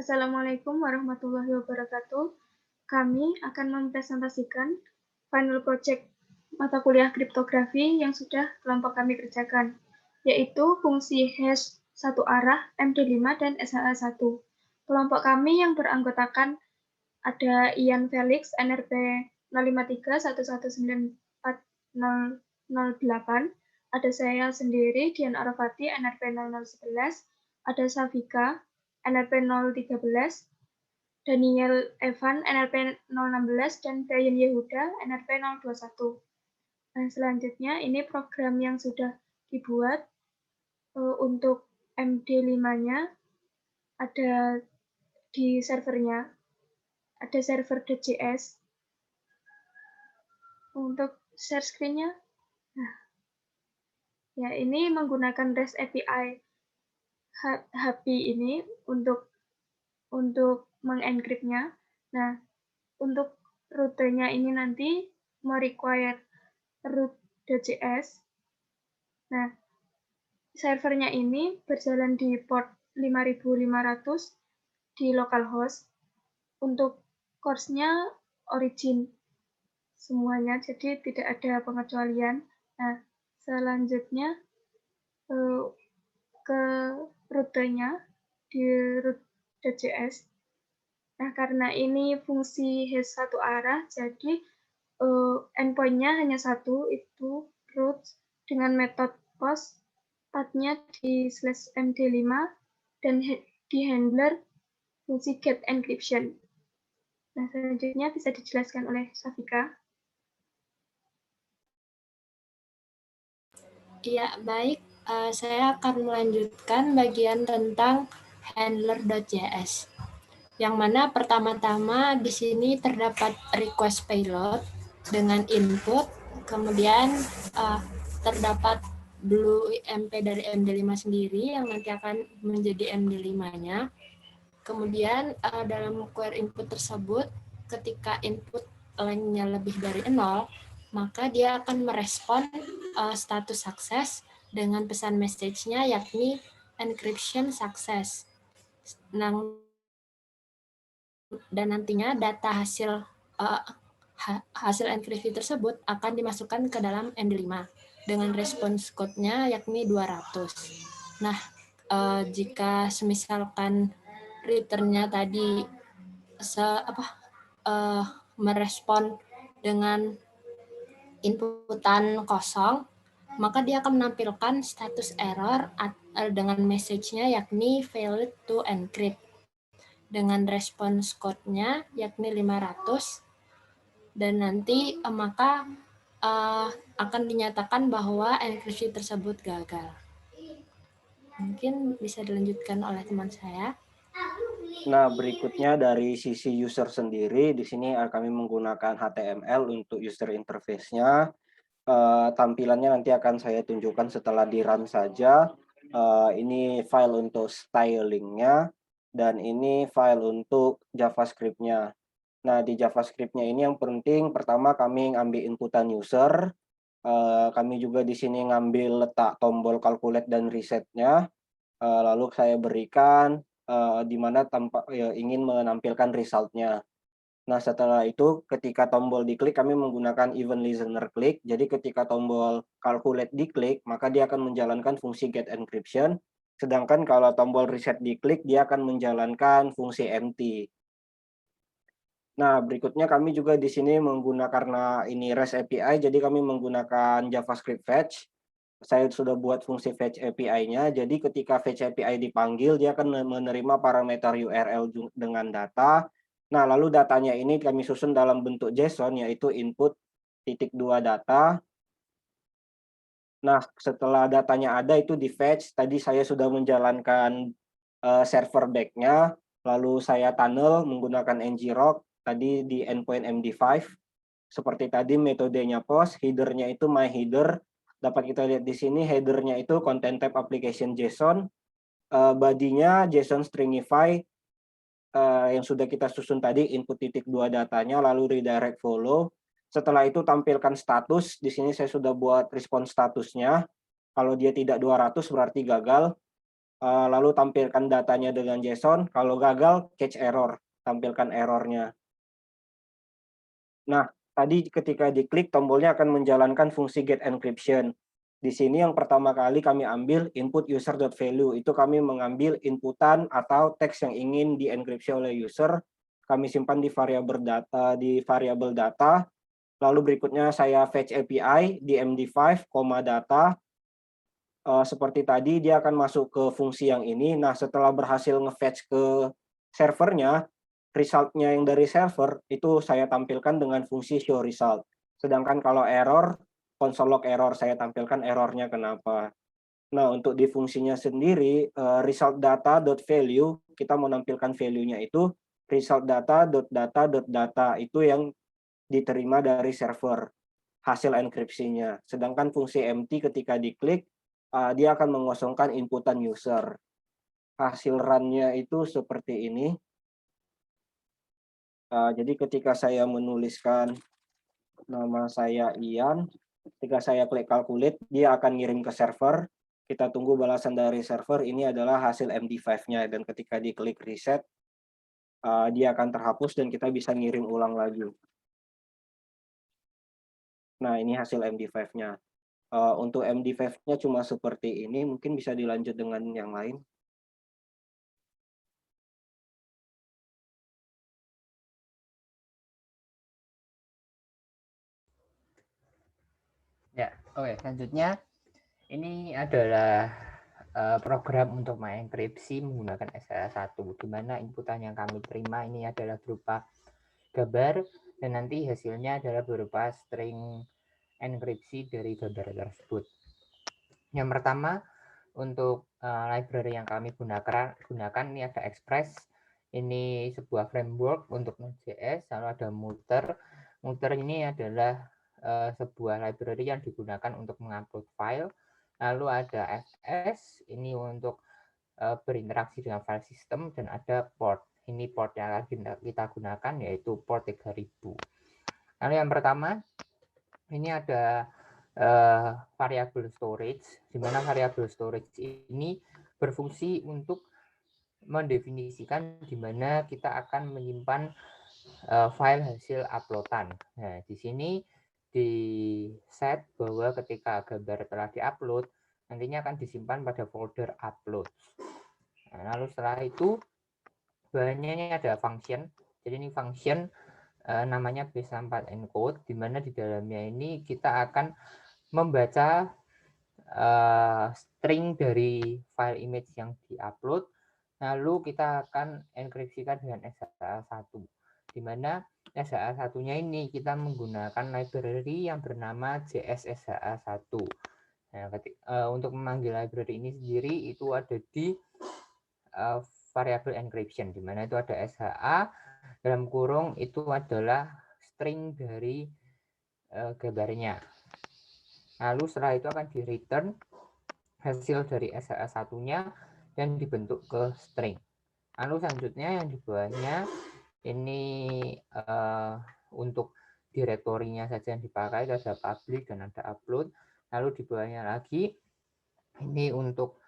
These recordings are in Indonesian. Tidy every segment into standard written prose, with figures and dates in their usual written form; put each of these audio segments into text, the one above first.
Assalamualaikum warahmatullahi wabarakatuh. Kami akan mempresentasikan final project mata kuliah kriptografi yang sudah kelompok kami kerjakan, yaitu fungsi hash satu arah, MD5, dan SHA-1. Kelompok kami yang beranggotakan ada Ian Felix, NRP 05311940008, ada saya sendiri, Dian Arafati, NRP 0011, ada Safika, NRP 013, Daniel Evan, NRP 016, dan Brian Yehuda, NRP 021. Nah, selanjutnya ini program yang sudah dibuat untuk MD5-nya ada di servernya, ada server .js. Untuk share screen-nya, nah, ya ini menggunakan REST API HP ini untuk mengenkriptnya. Nah, untuk rutenya ini nanti merequire root.js. Nah, servernya ini berjalan di port 5500 di localhost. Untuk course-nya origin semuanya, jadi tidak ada pengecualian. Nah, selanjutnya ke rutenya di root.js. Nah, karena ini fungsi hash satu arah, jadi endpoint-nya hanya satu, itu root dengan metode post, path-nya di /md5, dan di handler fungsi get encryption. Nah, selanjutnya bisa dijelaskan oleh Safika. Iya, baik. Saya akan melanjutkan bagian tentang handler.js. Yang mana pertama-tama di sini terdapat request payload dengan input, kemudian terdapat blue MP dari MD5 sendiri yang nanti akan menjadi MD5-nya. Kemudian dalam query input tersebut, ketika input length-nya lebih dari 0, maka dia akan merespon status sukses dengan pesan message-nya yakni encryption success. Dan nantinya data hasil enkripsi tersebut akan dimasukkan ke dalam MD5 dengan response code-nya yakni 200. Nah, jika semisalkan return-nya tadi merespon dengan inputan kosong, maka dia akan menampilkan status error dengan message-nya yakni failed to encrypt dengan response code-nya yakni 500, dan nanti maka akan dinyatakan bahwa enkripsi tersebut gagal. Mungkin bisa dilanjutkan oleh teman saya. Nah, berikutnya dari sisi user sendiri, di sini kami menggunakan HTML untuk user interface-nya. Tampilannya nanti akan saya tunjukkan setelah di-run saja. Ini file untuk styling-nya, dan ini file untuk JavaScript-nya. Nah, di JavaScript-nya ini yang penting, pertama kami ngambil inputan user. Kami juga di sini ngambil letak tombol calculate dan reset-nya. Lalu saya berikan di mana ingin menampilkan result-nya. Nah, setelah itu ketika tombol diklik kami menggunakan event listener click. Jadi ketika tombol calculate diklik, maka dia akan menjalankan fungsi get encryption. Sedangkan kalau tombol reset diklik, dia akan menjalankan fungsi empty. Nah, berikutnya kami juga di sini karena ini REST API, jadi kami menggunakan JavaScript fetch. Saya sudah buat fungsi fetch API-nya, jadi ketika fetch API dipanggil, dia akan menerima parameter URL dengan data. Nah, lalu datanya ini kami susun dalam bentuk JSON, yaitu input .2 data. Nah, setelah datanya ada itu di fetch, tadi saya sudah menjalankan server back-nya, lalu saya tunnel menggunakan ngrok, tadi di endpoint MD5. Seperti tadi metodenya post, header-nya itu my header. Dapat kita lihat di sini header-nya itu content type application JSON, body-nya JSON stringify yang sudah kita susun tadi input .2 datanya, lalu redirect follow. Setelah itu tampilkan status, di sini saya sudah buat respon statusnya. Kalau dia tidak 200 berarti gagal. lalu tampilkan datanya dengan JSON. Kalau gagal, catch error, tampilkan errornya. Nah, tadi ketika diklik, tombolnya akan menjalankan fungsi get encryption. Di sini yang pertama kali kami ambil input user.value. Itu kami mengambil inputan atau teks yang ingin dienkripsi oleh user. Kami simpan di variabel data. Lalu berikutnya saya fetch API di MD5, data. Seperti tadi dia akan masuk ke fungsi yang ini. Nah, setelah berhasil nge-fetch ke servernya, result-nya yang dari server itu saya tampilkan dengan fungsi show result. Sedangkan kalau error, console log error, saya tampilkan errornya kenapa. Nah, untuk di fungsinya sendiri, result data.value, kita mau nampilkan value-nya itu result data.data.data, itu yang diterima dari server, hasil enkripsinya. Sedangkan fungsi empty ketika diklik, dia akan mengosongkan inputan user. Hasil run-nya itu seperti ini. Jadi ketika saya menuliskan nama saya Ian, ketika saya klik calculate, dia akan ngirim ke server. Kita tunggu balasan dari server, ini adalah hasil MD5-nya. Dan ketika diklik reset, dia akan terhapus dan kita bisa ngirim ulang lagi. Nah, ini hasil MD5-nya. Untuk MD5-nya cuma seperti ini, mungkin bisa dilanjut dengan yang lain. Ya, oke. Selanjutnya, ini adalah program untuk mengenkripsi menggunakan SSH1, di mana inputan yang kami terima ini adalah berupa gambar, dan nanti hasilnya adalah berupa string enkripsi dari gambar tersebut. Yang pertama, untuk library yang kami gunakan ini ada Express. Ini sebuah framework untuk Node.js. Lalu ada Mutter. Mutter ini adalah sebuah library yang digunakan untuk mengupload file. Lalu ada FS, ini untuk berinteraksi dengan file system, dan ada port. Ini port yang akan kita gunakan, yaitu port 3000. Lalu yang pertama, ini ada variable storage, di mana variable storage ini berfungsi untuk mendefinisikan di mana kita akan menyimpan file hasil uploadan. Nah, di sini di set bahwa ketika gambar telah diupload, nantinya akan disimpan pada folder upload. Nah, lalu setelah itu, bahannya ini ada function. Jadi ini function namanya base64 encode, di mana di dalamnya ini kita akan membaca string dari file image yang diupload, lalu kita akan enkripsikan dengan SSH1, di mana SSH1-nya ini kita menggunakan library yang bernama JSSH1. Nah, untuk memanggil library ini sendiri itu ada di variable encryption, di mana itu ada SHA, dalam kurung itu adalah string dari gambarnya. Lalu setelah itu akan di-return hasil dari SHA1-nya dan dibentuk ke string. Lalu selanjutnya yang di bawahnya ini untuk direktorinya saja yang dipakai, ada public dan ada upload. Lalu di bawahnya lagi ini untuk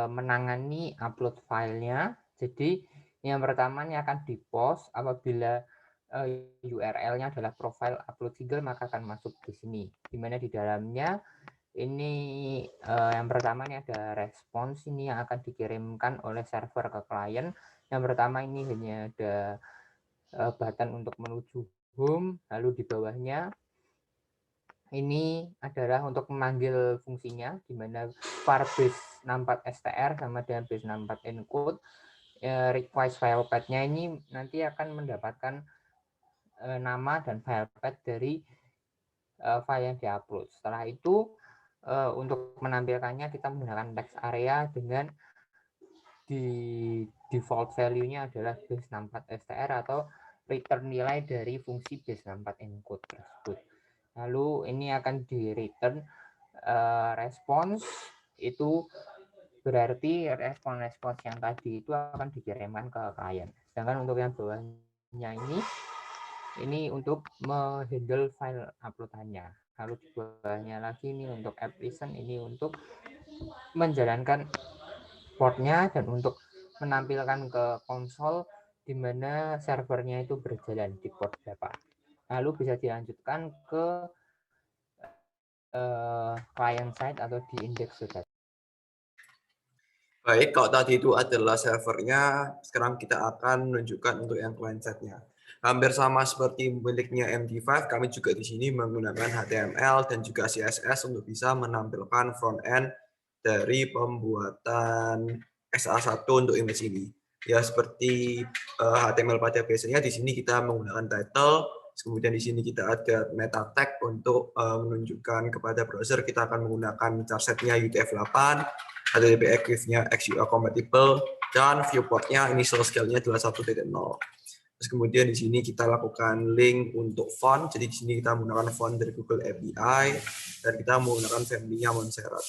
menangani upload filenya. Jadi yang pertama ini akan di-post apabila URL-nya adalah profile upload figure, maka akan masuk di sini, di mana di dalamnya ini yang pertama ini ada respons, ini yang akan dikirimkan oleh server ke klien. Yang pertama ini hanya ada button untuk menuju home, lalu di bawahnya ini adalah untuk memanggil fungsinya, di mana var base64str sama dengan base64 encode. Request file path-nya ini nanti akan mendapatkan nama dan file path dari file yang diupload. Setelah itu untuk menampilkannya kita menggunakan text area dengan di default value-nya adalah base64str atau return nilai dari fungsi base64 encode tersebut. Lalu ini akan di return response, itu berarti respons yang tadi itu akan dikirimkan ke klien. Sedangkan untuk yang bawahnya ini untuk menghandle file uploadannya. Lalu di bawahnya lagi ini untuk app listen, ini untuk menjalankan portnya dan untuk menampilkan ke konsol di mana servernya itu berjalan di port berapa. Lalu bisa dilanjutkan ke client side atau di index sudah. Baik, kalau tadi itu adalah servernya, sekarang kita akan menunjukkan untuk yang client side-nya. Hampir sama seperti miliknya MD5, kami juga di sini menggunakan HTML dan juga CSS untuk bisa menampilkan front end dari pembuatan SA1 untuk image ini. Ya seperti HTML pada biasanya, di sini kita menggunakan title, kemudian di sini kita ada meta tag untuk menunjukkan kepada browser kita akan menggunakan charsetnya UTF-8, HTTP active-nya XUA compatible, dan viewport-nya initial scale-nya adalah 1.0. Terus kemudian di sini kita lakukan link untuk font, jadi di sini kita menggunakan font dari Google API, dan kita menggunakan family-nya Montserrat.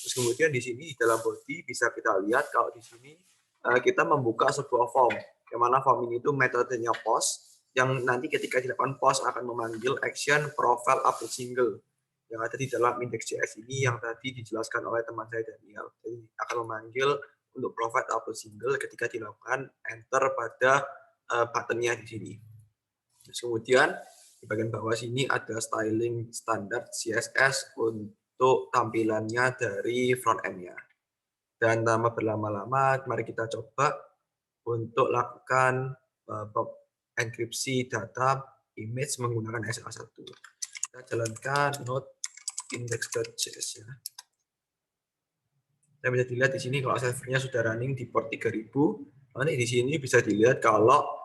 Terus kemudian di sini di dalam body bisa kita lihat kalau di sini kita membuka sebuah form, yang mana form ini itu metodenya post, yang nanti ketika dilakukan post akan memanggil action profile upload single yang ada di dalam index.js ini yang tadi dijelaskan oleh teman saya Daniel. Jadi akan memanggil untuk profile upload single ketika dilakukan enter pada buttonnya di sini. Terus kemudian di bagian bawah sini ada styling standar CSS untuk tampilannya dari front end-nya. Dan tanpa berlama-lama, mari kita coba untuk lakukan enkripsi data image menggunakan SA1. Kita jalankan node index.js ya. Dan bisa dilihat di sini kalau servernya sudah running di port 3000, nanti di sini bisa dilihat kalau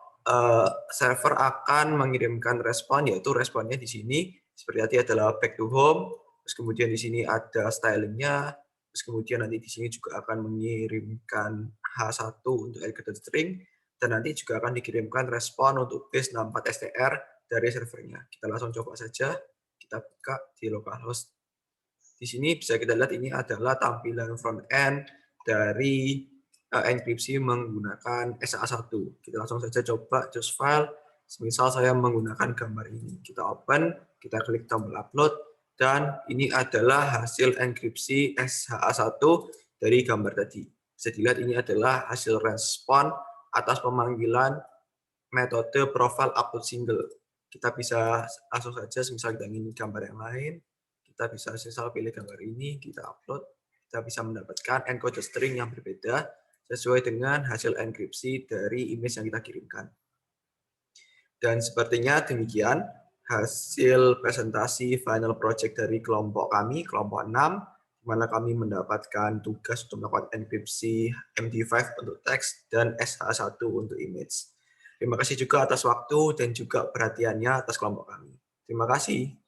server akan mengirimkan respon, yaitu responnya di sini seperti tadi adalah back to home, terus kemudian di sini ada stylingnya, terus kemudian nanti di sini juga akan mengirimkan H1 untuk encrypted string, dan nanti juga akan dikirimkan respon untuk base64str dari servernya. Kita langsung coba saja, kita buka di localhost. Di sini bisa kita lihat ini adalah tampilan front end dari enkripsi menggunakan SA1. Kita langsung saja coba choose file. Misal saya menggunakan gambar ini. Kita open, kita klik tombol upload, dan ini adalah hasil enkripsi SHA1 dari gambar tadi. Bisa dilihat ini adalah hasil respon atas pemanggilan metode profile upload single. Kita bisa langsung saja, misal kita ingin gambar yang lain, kita bisa misal pilih gambar ini, kita upload, kita bisa mendapatkan encoded string yang berbeda sesuai dengan hasil enkripsi dari image yang kita kirimkan. Dan sepertinya demikian hasil presentasi final project dari kelompok kami, kelompok 6, di mana kami mendapatkan tugas untuk melakukan enkripsi MD5 untuk teks dan SH1 untuk image. Terima kasih juga atas waktu dan juga perhatiannya atas kelompok kami. Terima kasih.